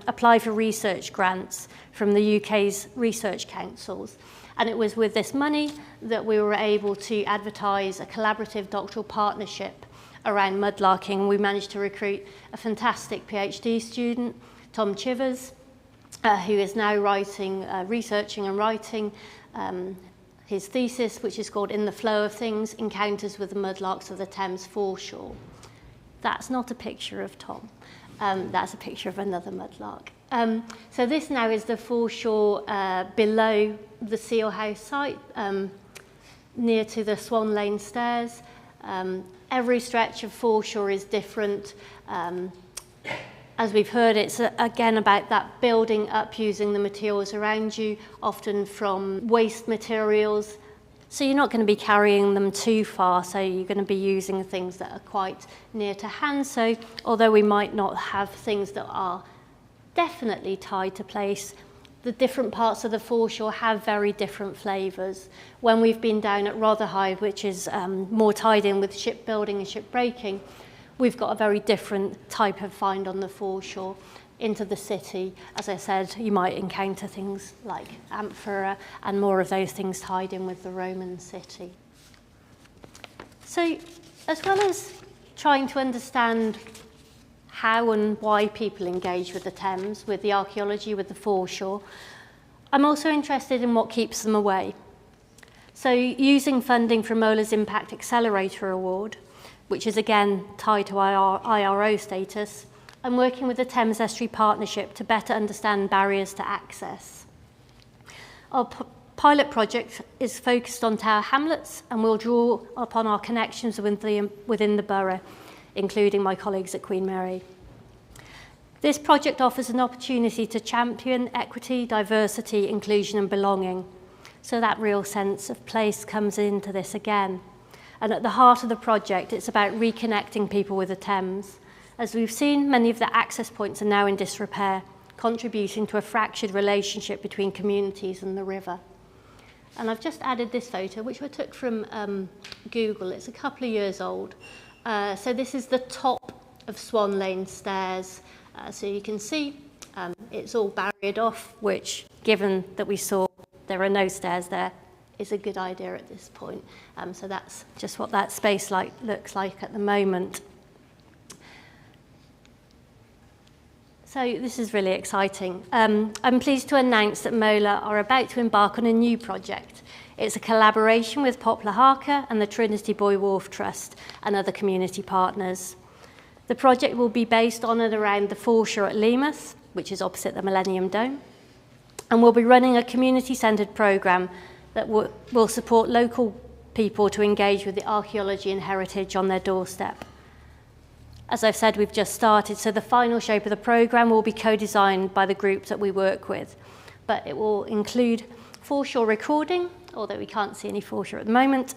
apply for research grants from the UK's research councils. And it was with this money that we were able to advertise a collaborative doctoral partnership around mudlarking. We managed to recruit a fantastic PhD student, Tom Chivers, who is now researching and writing his thesis, which is called In the Flow of Things, Encounters with the Mudlarks of the Thames Foreshore. That's not a picture of Tom. That's a picture of another mudlark. So this now is the foreshore below the Seal House site, near to the Swan Lane stairs. Every stretch of foreshore is different. As we've heard, it's again about that building up using the materials around you, often from waste materials. So you're not going to be carrying them too far, so you're going to be using things that are quite near to hand. So although we might not have things that are definitely tied to place. The different parts of the foreshore have very different flavours. When we've been down at Rotherhithe, which is more tied in with shipbuilding and shipbreaking, we've got a very different type of find on the foreshore. Into the city, as I said, you might encounter things like amphora and more of those things tied in with the Roman city. So, as well as trying to understand how and why people engage with the Thames, with the archaeology, with the foreshore, I'm also interested in what keeps them away. So, using funding from MOLA's Impact Accelerator Award, which is again tied to our IRO status, I'm working with the Thames Estuary Partnership to better understand barriers to access. Our pilot project is focused on Tower Hamlets and will draw upon our connections within the borough, including my colleagues at Queen Mary. This project offers an opportunity to champion equity, diversity, inclusion and belonging. So that real sense of place comes into this again. And at the heart of the project, it's about reconnecting people with the Thames. As we've seen, many of the access points are now in disrepair, contributing to a fractured relationship between communities and the river. And I've just added this photo, which I took from Google. It's a couple of years old. So this is the top of Swan Lane stairs. So you can see it's all barriered off, which, given that we saw there are no stairs there, is a good idea at this point. So that's just what that space looks like at the moment. So this is really exciting. I'm pleased to announce that MOLA are about to embark on a new project. It's a collaboration with Poplar Harker and the Trinity Buoy Wharf Trust and other community partners. The project will be based on and around the foreshore at Leamouth, which is opposite the Millennium Dome, and we'll be running a community-centred programme that will support local people to engage with the archaeology and heritage on their doorstep. As I've said, we've just started, so the final shape of the programme will be co-designed by the groups that we work with. But it will include foreshore recording, although we can't see any foreshore at the moment,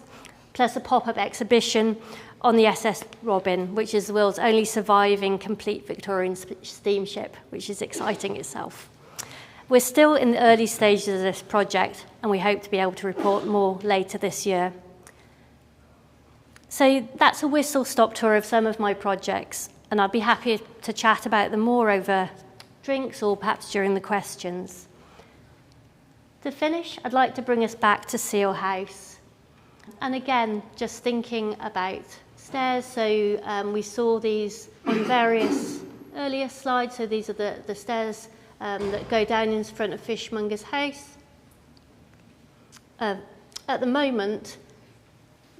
plus a pop-up exhibition on the SS Robin, which is the world's only surviving complete Victorian steamship, which is exciting itself. We're still in the early stages of this project, and we hope to be able to report more later this year. So that's a whistle-stop tour of some of my projects, and I'd be happy to chat about them more over drinks or perhaps during the questions. To finish, I'd like to bring us back to Seal House. And again, just thinking about stairs, so we saw these on various earlier slides, so these are the stairs that go down in front of Fishmonger's house. At the moment,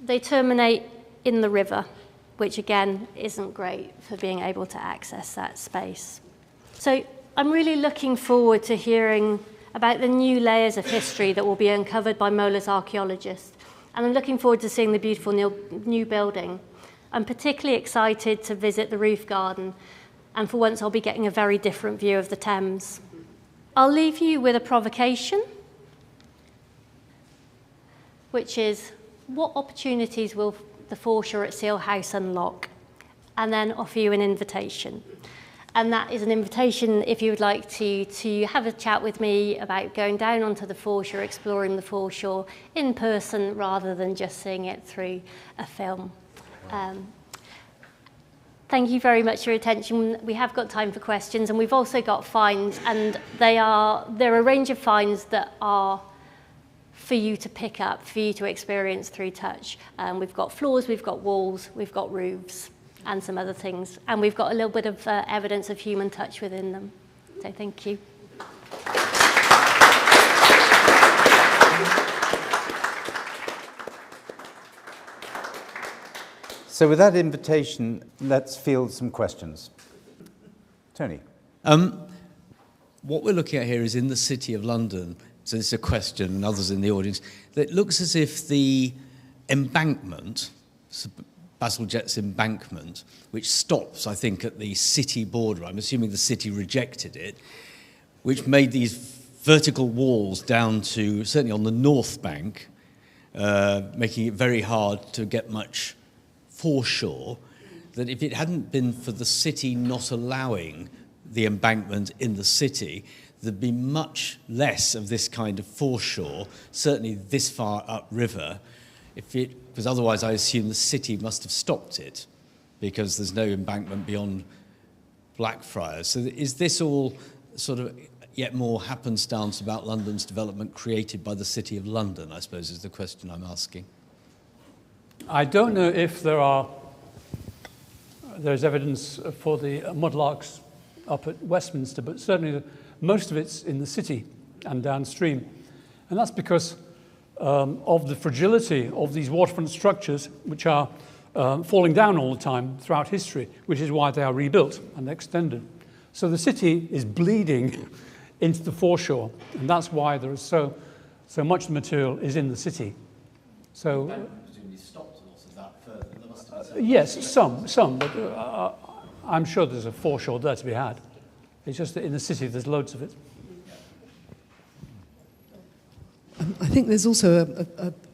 they terminate in the river, which again isn't great for being able to access that space. So I'm really looking forward to hearing about the new layers of history that will be uncovered by MOLA's Archaeologist, and I'm looking forward to seeing the beautiful new building. I'm particularly excited to visit the roof garden, and for once I'll be getting a very different view of the Thames. I'll leave you with a provocation, which is, what opportunities will the foreshore at Seal House unlock? And then offer you an invitation. And that is an invitation if you would like to have a chat with me about going down onto the foreshore, exploring the foreshore in person rather than just seeing it through a film. Thank you very much for your attention. We have got time for questions, and we've also got finds, and there are a range of finds that are for you to pick up, for you to experience through touch. We've got floors, we've got walls, we've got roofs, and some other things. And we've got a little bit of evidence of human touch within them. So thank you. So with that invitation, let's field some questions. Tony. What we're looking at here is in the City of London. So this is a question, and others in the audience. It looks as if the embankment, Bazalgette's embankment, which stops, I think, at the city border, I'm assuming the city rejected it, which made these vertical walls down to, certainly on the north bank, making it very hard to get much foreshore, that if it hadn't been for the city not allowing the embankment in the city, there'd be much less of this kind of foreshore, certainly this far upriver, because otherwise I assume the city must have stopped it, because there's no embankment beyond Blackfriars. So is this all sort of yet more happenstance about London's development created by the City of London, I suppose, is the question I'm asking. I don't know if there's evidence for the mudlarks up at Westminster, but certainly most of it's in the city and downstream. And that's because of the fragility of these waterfront structures, which are falling down all the time throughout history, which is why they are rebuilt and extended. So the city is bleeding into the foreshore, and that's why there is so much material is in the city. So presumably stopped a lot of that further. There must have been yes, some, but I'm sure there's a foreshore there to be had. It's just that in the city there's loads of it. I think there's also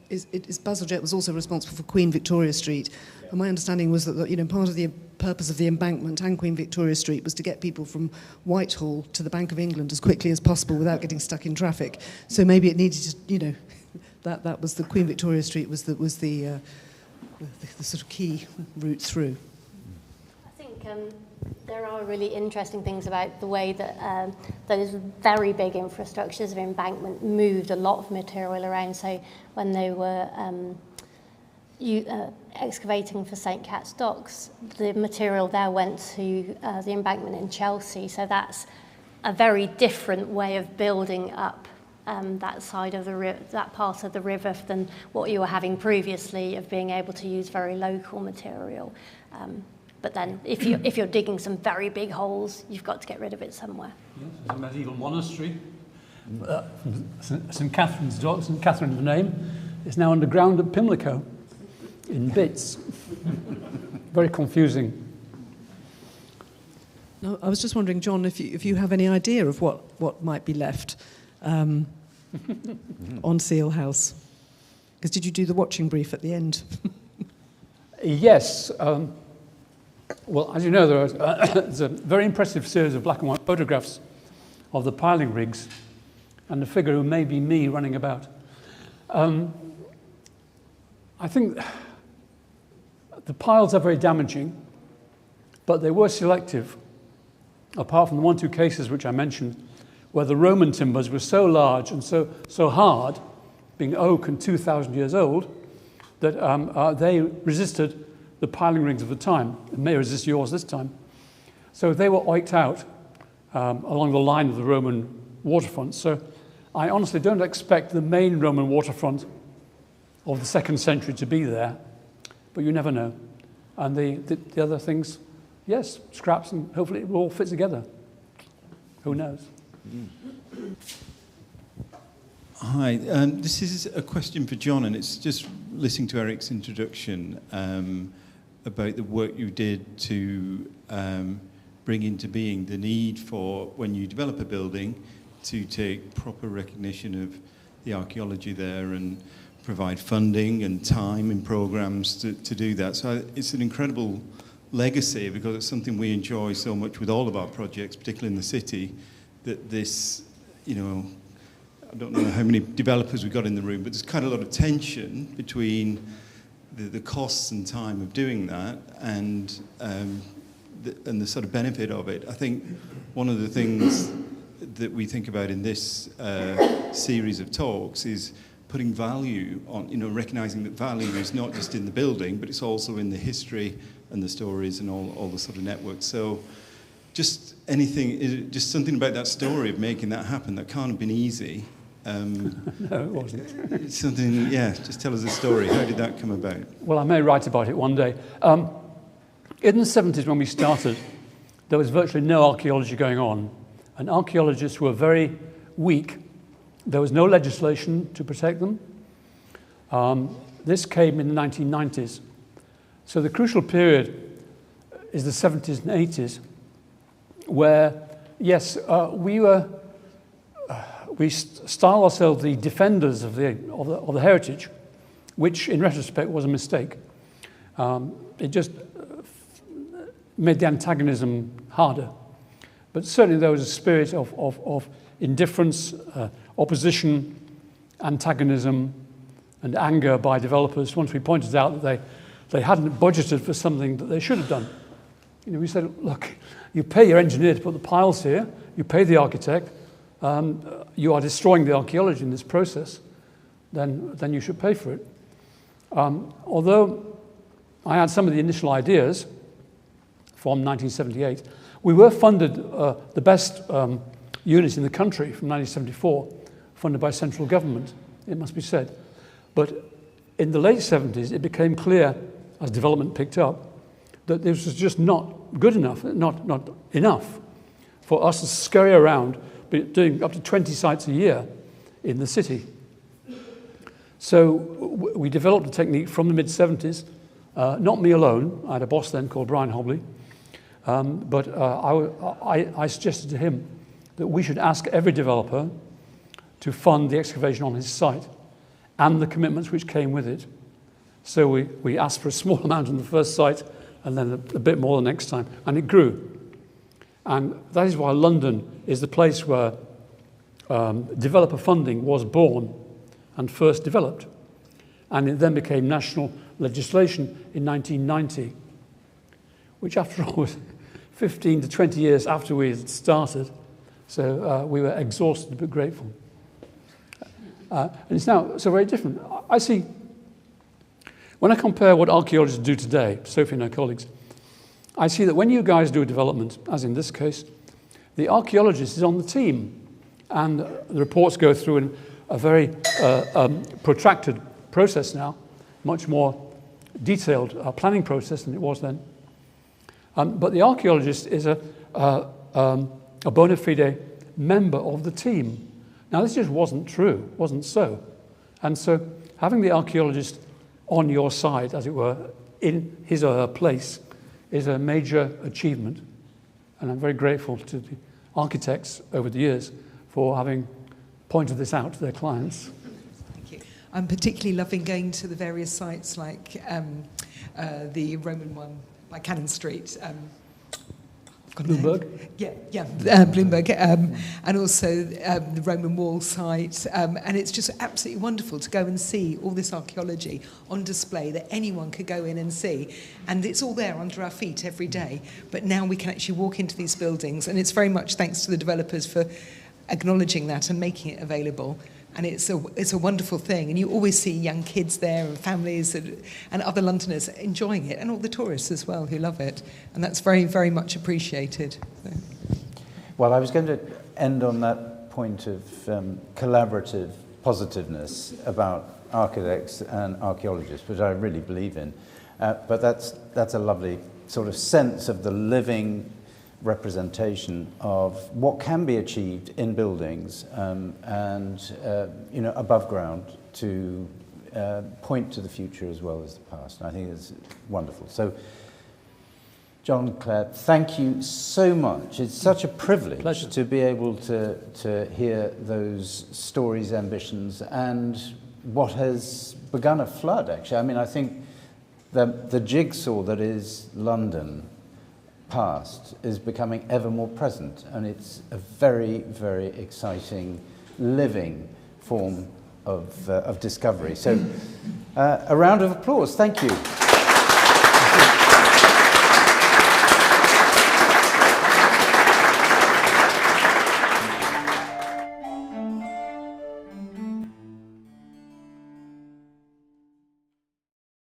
Bazalgette was also responsible for Queen Victoria Street, and my understanding was that part of the purpose of the embankment and Queen Victoria Street was to get people from Whitehall to the Bank of England as quickly as possible without getting stuck in traffic. So maybe it needed to, that was the Queen Victoria Street was the sort of key route through. I think there are really interesting things about the way that those very big infrastructures of embankment moved a lot of material around. So when they were excavating for St. Cat's Docks, the material there went to the embankment in Chelsea. So that's a very different way of building up that side of that part of the river than what you were having previously of being able to use very local material. But then if you're digging some very big holes, you've got to get rid of it somewhere. Yes, there's a medieval monastery, St. Catherine's Docks, St. Catherine the name, is now underground at Pimlico in bits. Very confusing. No, I was just wondering, John, if you have any idea of what might be left on Seal House. Because did you do the watching brief at the end? Yes. Well, as you know, there's a very impressive series of black and white photographs of the piling rigs and the figure who may be me running about. I think the piles are very damaging, but they were selective, apart from the 1 or 2 cases which I mentioned, where the Roman timbers were so large and so hard, being oak and 2,000 years old, that they resisted the piling rigs of the time. It may resist yours this time. So they were oiked out along the line of the Roman waterfront. So I honestly don't expect the main Roman waterfront of the 2nd century to be there, but you never know. And the other things, yes, scraps, and hopefully it will all fit together. Who knows? Hi, this is a question for John, and it's just listening to Eric's introduction about the work you did to bring into being the need for, when you develop a building, to take proper recognition of the archaeology there and provide funding and time in programs to do that. So it's an incredible legacy, because it's something we enjoy so much with all of our projects, particularly in the city, that this, I don't know how many developers we've got in the room, but there's quite a lot of tension between the costs and time of doing that and the sort of benefit of it. I think one of the things that we think about in this series of talks is putting value on, recognizing that value is not just in the building, but it's also in the history and the stories and all the sort of networks. So just something about that story of making that happen, that can't have been easy. No, it wasn't. It's something, just tell us the story. How did that come about? Well, I may write about it one day. In the 70s, when we started, there was virtually no archaeology going on, and archaeologists were very weak. There was no legislation to protect them. This came in the 1990s. So the crucial period is the 70s and 80s, where, yes, we style ourselves the defenders of the heritage, which in retrospect was a mistake. It just made the antagonism harder. But certainly there was a spirit of indifference, opposition, antagonism, and anger by developers once we pointed out that they hadn't budgeted for something that they should have done. You know, we said, look, you pay your engineer to put the piles here, you pay the architect, you are destroying the archaeology in this process, then you should pay for it. Although I had some of the initial ideas from 1978, we were funded the best unit in the country from 1974, funded by central government, it must be said. But in the late 70s, it became clear, as development picked up, that this was just not good enough, not enough for us to scurry around doing up to 20 sites a year in the city. So we developed a technique from the mid-70s, not me alone. I had a boss then called Brian Hobley, but I suggested to him that we should ask every developer to fund the excavation on his site and the commitments which came with it. So we asked for a small amount on the first site and then a bit more the next time, and it grew. And that is why London is the place where developer funding was born and first developed. And it then became national legislation in 1990, which after all was 15 to 20 years after we had started. So we were exhausted but grateful. And it's now so very different. I see, when I compare what archaeologists do today, Sophie and her colleagues, I see that when you guys do a development, as in this case, the archaeologist is on the team, and the reports go through in a very protracted process now, much more detailed planning process than it was then. But the archaeologist is a bona fide member of the team. Now, this just wasn't true, wasn't so. And so having the archaeologist on your side, as it were, in his or her place, is a major achievement. And I'm very grateful to the architects over the years for having pointed this out to their clients. Thank you. I'm particularly loving going to the various sites like the Roman one by Cannon Street. Bloomberg? Bloomberg, and also the Roman Wall site. And it's just absolutely wonderful to go and see all this archaeology on display that anyone could go in and see. And it's all there under our feet every day. But now we can actually walk into these buildings, and it's very much thanks to the developers for acknowledging that and making it available. And it's a wonderful thing. And you always see young kids there and families and other Londoners enjoying it, and all the tourists as well who love it. And that's very, very much appreciated. So. Well, I was going to end on that point of collaborative positiveness about architects and archaeologists, which I really believe in. But that's a lovely sort of sense of the living representation of what can be achieved in buildings and above ground to point to the future as well as the past. And I think it's wonderful. So, John, Claire, thank you so much. It's such a privilege to be able to hear those stories, ambitions, and what has begun a flood, actually. I mean, I think the jigsaw that is London past is becoming ever more present, and it's a very, very exciting living form of discovery. So a round of applause. Thank you.